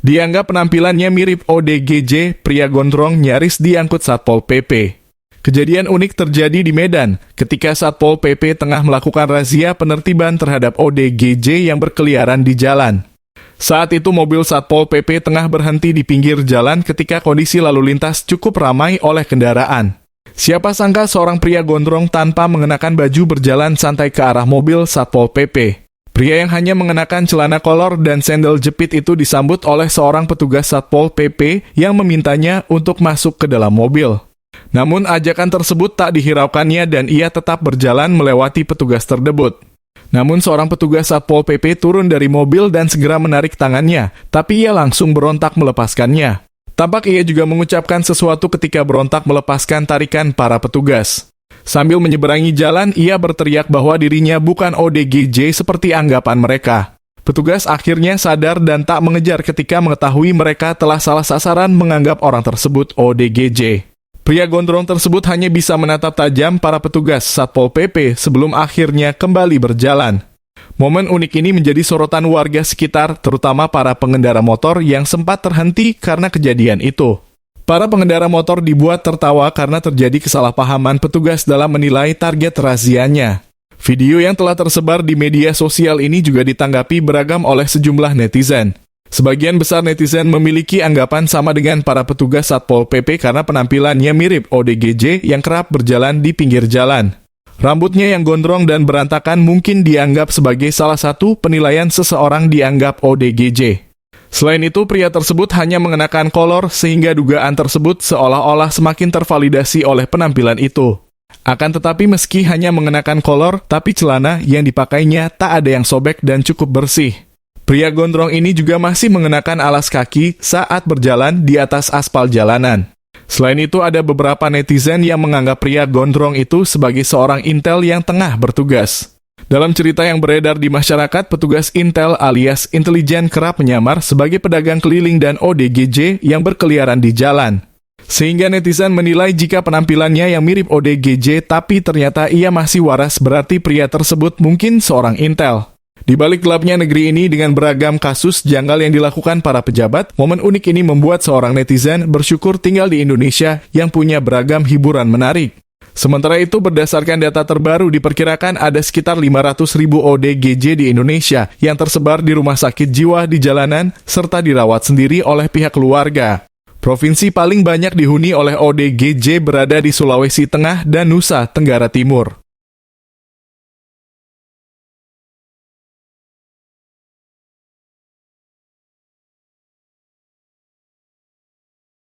Dianggap penampilannya mirip ODGJ, pria gondrong nyaris diangkut Satpol PP. Kejadian unik terjadi di Medan ketika Satpol PP tengah melakukan razia penertiban terhadap ODGJ yang berkeliaran di jalan. Saat itu mobil Satpol PP tengah berhenti di pinggir jalan ketika kondisi lalu lintas cukup ramai oleh kendaraan. Siapa sangka seorang pria gondrong tanpa mengenakan baju berjalan santai ke arah mobil Satpol PP. Pria yang hanya mengenakan celana kolor dan sendal jepit itu disambut oleh seorang petugas Satpol PP yang memintanya untuk masuk ke dalam mobil. Namun ajakan tersebut tak dihiraukannya dan ia tetap berjalan melewati petugas tersebut. Namun seorang petugas Satpol PP turun dari mobil dan segera menarik tangannya, tapi ia langsung berontak melepaskannya. Tampak ia juga mengucapkan sesuatu ketika berontak melepaskan tarikan para petugas. Sambil menyeberangi jalan, ia berteriak bahwa dirinya bukan ODGJ seperti anggapan mereka. Petugas akhirnya sadar dan tak mengejar ketika mengetahui mereka telah salah sasaran menganggap orang tersebut ODGJ. Pria gondrong tersebut hanya bisa menatap tajam para petugas Satpol PP sebelum akhirnya kembali berjalan. Momen unik ini menjadi sorotan warga sekitar, terutama para pengendara motor yang sempat terhenti karena kejadian itu. Para pengendara motor dibuat tertawa karena terjadi kesalahpahaman petugas dalam menilai target razianya. Video yang telah tersebar di media sosial ini juga ditanggapi beragam oleh sejumlah netizen. Sebagian besar netizen memiliki anggapan sama dengan para petugas Satpol PP karena penampilannya mirip ODGJ yang kerap berjalan di pinggir jalan. Rambutnya yang gondrong dan berantakan mungkin dianggap sebagai salah satu penilaian seseorang dianggap ODGJ. Selain itu, pria tersebut hanya mengenakan kolor sehingga dugaan tersebut seolah-olah semakin tervalidasi oleh penampilan itu. Akan tetapi meski hanya mengenakan kolor, tapi celana yang dipakainya tak ada yang sobek dan cukup bersih. Pria gondrong ini juga masih mengenakan alas kaki saat berjalan di atas aspal jalanan. Selain itu, ada beberapa netizen yang menganggap pria gondrong itu sebagai seorang intel yang tengah bertugas. Dalam cerita yang beredar di masyarakat, petugas intel alias intelijen kerap menyamar sebagai pedagang keliling dan ODGJ yang berkeliaran di jalan. Sehingga netizen menilai jika penampilannya yang mirip ODGJ tapi ternyata ia masih waras berarti pria tersebut mungkin seorang intel. Di balik gelapnya negeri ini dengan beragam kasus janggal yang dilakukan para pejabat, momen unik ini membuat seorang netizen bersyukur tinggal di Indonesia yang punya beragam hiburan menarik. Sementara itu, berdasarkan data terbaru diperkirakan ada sekitar 500.000 ODGJ di Indonesia yang tersebar di rumah sakit jiwa di jalanan serta dirawat sendiri oleh pihak keluarga. Provinsi paling banyak dihuni oleh ODGJ berada di Sulawesi Tengah dan Nusa Tenggara Timur.